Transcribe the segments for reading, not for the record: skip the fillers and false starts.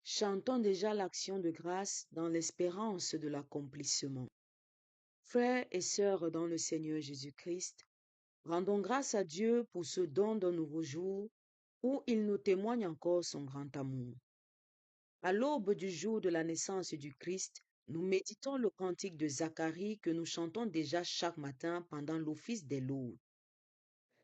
Chantons déjà l'action de grâce dans l'espérance de l'accomplissement. Frères et sœurs dans le Seigneur Jésus-Christ, rendons grâce à Dieu pour ce don d'un nouveau jour où il nous témoigne encore son grand amour. À l'aube du jour de la naissance du Christ, nous méditons le cantique de Zacharie que nous chantons déjà chaque matin pendant l'office des laudes.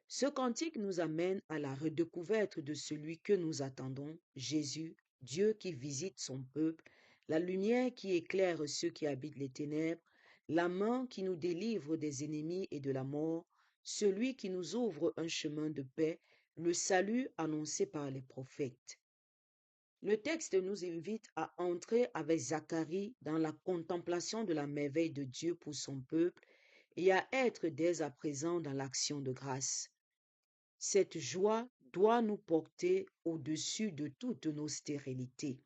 Ce cantique nous amène à la redécouverte de celui que nous attendons, Jésus, Dieu qui visite son peuple, la lumière qui éclaire ceux qui habitent les ténèbres, la main qui nous délivre des ennemis et de la mort, celui qui nous ouvre un chemin de paix, le salut annoncé par les prophètes. Le texte nous invite à entrer avec Zacharie dans la contemplation de la merveille de Dieu pour son peuple et à être dès à présent dans l'action de grâce. Cette joie doit nous porter au-dessus de toutes nos stérilités.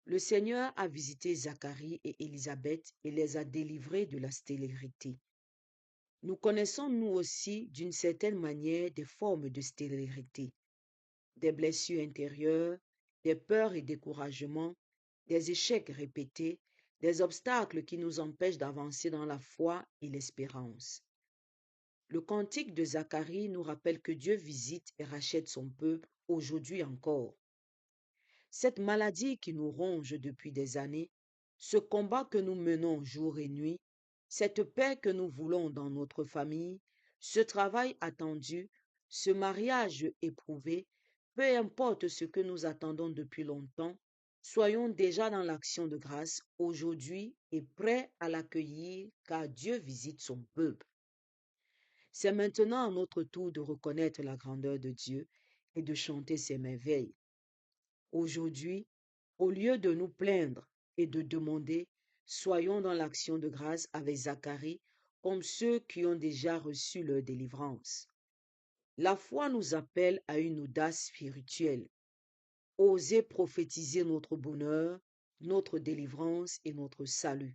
Le Seigneur a visité Zacharie et Élisabeth et les a délivrés de la stérilité. Nous connaissons nous aussi d'une certaine manière des formes de stérilité, des blessures intérieures, des peurs et découragements, des échecs répétés, des obstacles qui nous empêchent d'avancer dans la foi et l'espérance. Le cantique de Zacharie nous rappelle que Dieu visite et rachète son peuple aujourd'hui encore. Cette maladie qui nous ronge depuis des années, ce combat que nous menons jour et nuit, cette paix que nous voulons dans notre famille, ce travail attendu, ce mariage éprouvé, peu importe ce que nous attendons depuis longtemps, soyons déjà dans l'action de grâce aujourd'hui et prêts à l'accueillir car Dieu visite son peuple. C'est maintenant à notre tour de reconnaître la grandeur de Dieu et de chanter ses merveilles. Aujourd'hui, au lieu de nous plaindre et de demander, soyons dans l'action de grâce avec Zacharie comme ceux qui ont déjà reçu leur délivrance. La foi nous appelle à une audace spirituelle. Oser prophétiser notre bonheur, notre délivrance et notre salut.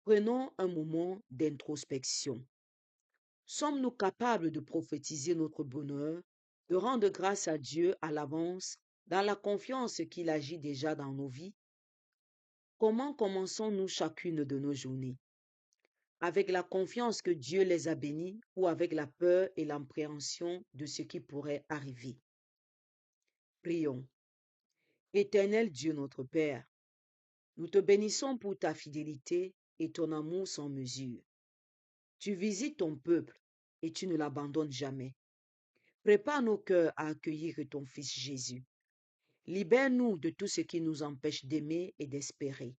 Prenons un moment d'introspection. Sommes-nous capables de prophétiser notre bonheur, de rendre grâce à Dieu à l'avance, dans la confiance qu'il agit déjà dans nos vies? Comment commençons-nous chacune de nos journées? Avec la confiance que Dieu les a bénis ou avec la peur et l'appréhension de ce qui pourrait arriver? Prions. Éternel Dieu notre Père, nous te bénissons pour ta fidélité et ton amour sans mesure. Tu visites ton peuple et tu ne l'abandonnes jamais. Prépare nos cœurs à accueillir ton Fils Jésus. Libère-nous de tout ce qui nous empêche d'aimer et d'espérer.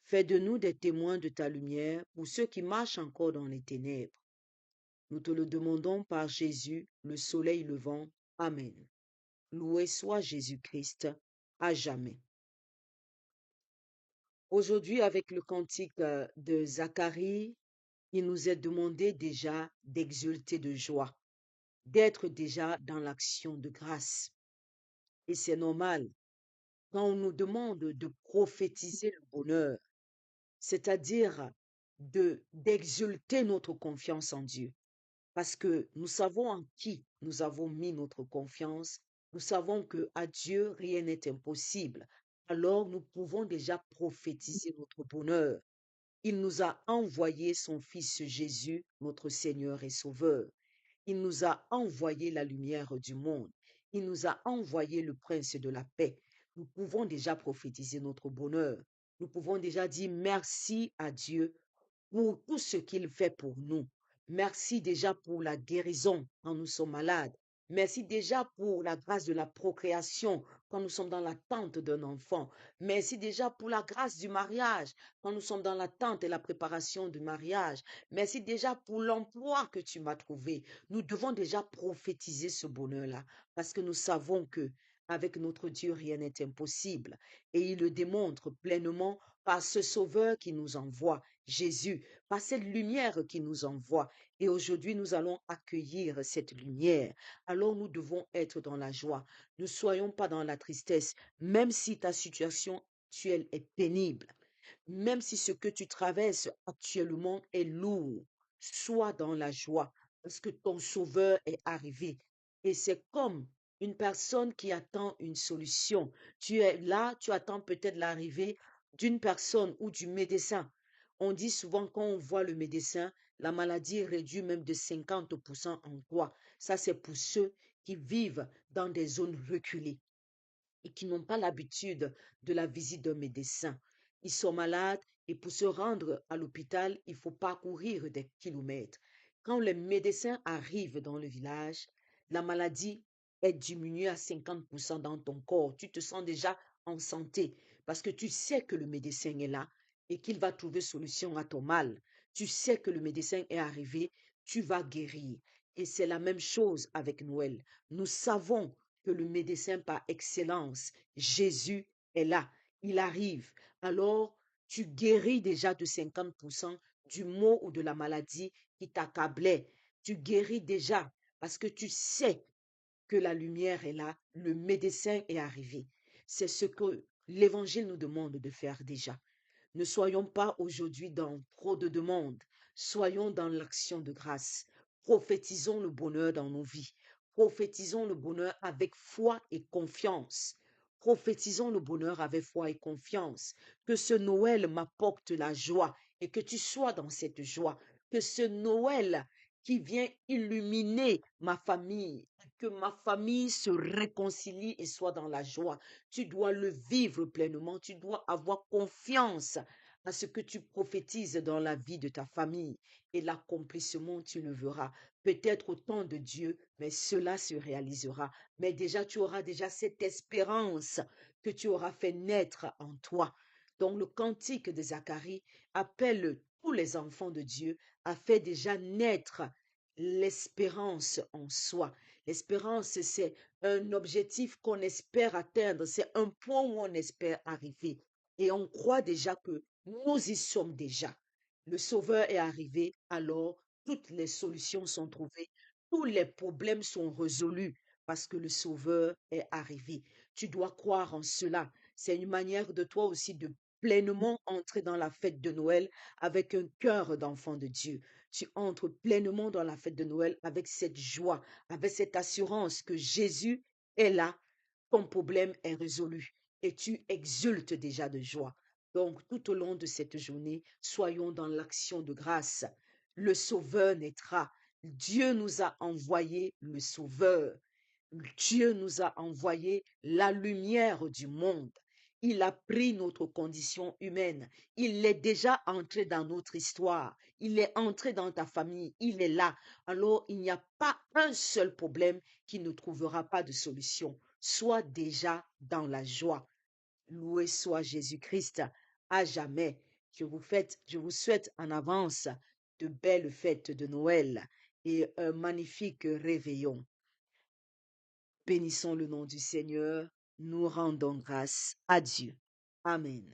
Fais de nous des témoins de ta lumière pour ceux qui marchent encore dans les ténèbres. Nous te le demandons par Jésus, le soleil levant. Amen. Loué soit Jésus-Christ, à jamais. Aujourd'hui, avec le cantique de Zacharie, il nous est demandé déjà d'exulter de joie, d'être déjà dans l'action de grâce. Et c'est normal. Quand on nous demande de prophétiser le bonheur, c'est-à-dire d'exulter notre confiance en Dieu, parce que nous savons en qui nous avons mis notre confiance, nous savons que à Dieu rien n'est impossible. Alors nous pouvons déjà prophétiser notre bonheur. Il nous a envoyé son Fils Jésus, notre Seigneur et Sauveur. Il nous a envoyé la lumière du monde. Il nous a envoyé le Prince de la paix. Nous pouvons déjà prophétiser notre bonheur. Nous pouvons déjà dire merci à Dieu pour tout ce qu'il fait pour nous. Merci déjà pour la guérison quand nous sommes malades. Merci déjà pour la grâce de la procréation quand nous sommes dans l'attente d'un enfant. Merci déjà pour la grâce du mariage quand nous sommes dans l'attente et la préparation du mariage. Merci déjà pour l'emploi que tu m'as trouvé. Nous devons déjà prophétiser ce bonheur-là parce que nous savons que avec notre Dieu, rien n'est impossible. Et il le démontre pleinement par ce Sauveur qui nous envoie, Jésus, par cette lumière qui nous envoie. Et aujourd'hui, nous allons accueillir cette lumière. Alors nous devons être dans la joie. Ne soyons pas dans la tristesse, même si ta situation actuelle est pénible, même si ce que tu traverses actuellement est lourd. Sois dans la joie, parce que ton Sauveur est arrivé. Et c'est comme une personne qui attend une solution. Tu es là, tu attends peut-être l'arrivée d'une personne ou du médecin. On dit souvent quand on voit le médecin, la maladie est réduite même de 50% en toi. Ça, c'est pour ceux qui vivent dans des zones reculées et qui n'ont pas l'habitude de la visite d'un médecin. Ils sont malades et pour se rendre à l'hôpital, il faut parcourir des kilomètres. Quand les médecins arrivent dans le village, la maladie est diminuée à 50% dans ton corps. Tu te sens déjà en santé parce que tu sais que le médecin est là et qu'il va trouver solution à ton mal. Tu sais que le médecin est arrivé, tu vas guérir. Et c'est la même chose avec Noël. Nous savons que le médecin par excellence, Jésus, est là. Il arrive. Alors, tu guéris déjà de 50% du mot ou de la maladie qui t'accablait. Tu guéris déjà parce que tu sais que la lumière est là, le médecin est arrivé. C'est ce que l'Évangile nous demande de faire déjà. Ne soyons pas aujourd'hui dans trop de demandes, soyons dans l'action de grâce. Prophétisons le bonheur dans nos vies. Prophétisons le bonheur avec foi et confiance. Prophétisons le bonheur avec foi et confiance. Que ce Noël m'apporte la joie et que tu sois dans cette joie. Que ce Noël qui vient illuminer ma famille, que ma famille se réconcilie et soit dans la joie. Tu dois le vivre pleinement. Tu dois avoir confiance à ce que tu prophétises dans la vie de ta famille et l'accomplissement, tu le verras. Peut-être au temps de Dieu, mais cela se réalisera. Mais déjà, tu auras déjà cette espérance que tu auras fait naître en toi. Donc, le cantique de Zacharie appelle tous les enfants de Dieu à faire déjà naître l'espérance en soi. L'espérance, c'est un objectif qu'on espère atteindre, c'est un point où on espère arriver. Et on croit déjà que nous y sommes déjà. Le Sauveur est arrivé, alors toutes les solutions sont trouvées, tous les problèmes sont résolus parce que le Sauveur est arrivé. Tu dois croire en cela. C'est une manière de toi aussi de pleinement entrer dans la fête de Noël avec un cœur d'enfant de Dieu. Tu entres pleinement dans la fête de Noël avec cette joie, avec cette assurance que Jésus est là, ton problème est résolu et tu exultes déjà de joie. Donc, tout au long de cette journée, soyons dans l'action de grâce. Le Sauveur naîtra. Dieu nous a envoyé le Sauveur. Dieu nous a envoyé la lumière du monde. Il a pris notre condition humaine. Il est déjà entré dans notre histoire. Il est entré dans ta famille. Il est là. Alors, il n'y a pas un seul problème qui ne trouvera pas de solution. Sois déjà dans la joie. Loué soit Jésus-Christ à jamais. Je vous souhaite en avance de belles fêtes de Noël et un magnifique réveillon. Bénissons le nom du Seigneur. Nous rendons grâce à Dieu. Amen.